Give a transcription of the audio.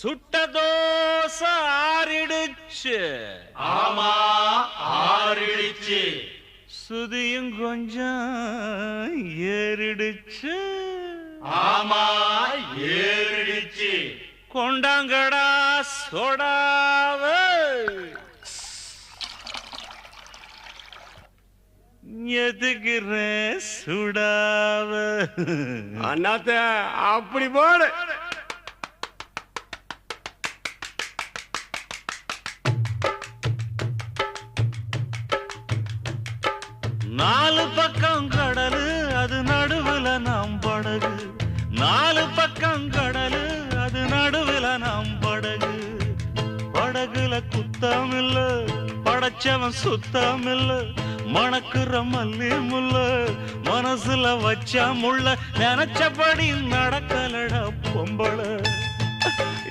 சுட்ட தோசை ஆறிடுச்சு. ஆமா ஆறிடுச்சு. சுதியும் கொஞ்சம் ஏறிடுச்சு. ஆமா ஏறிடுச்சு. கொண்டாங்கடா சோடாவ. எதுக்குறேன் சுடாவ. அண்ணாத்த அப்படி போடு. நாலு பக்கம் கடலு அது நடுவுல நாம் படகு. நாலு பக்கம் கடலு அது நடுவுல நாம் படகு. படகுல குத்தம் இல்ல, படைச்சவன் சுத்தம் இல்ல. மணக்குற மல்லி முல்ல மனசுல வச்சா முள்ள. நினைச்சபடி நடக்கலடா பொம்பள.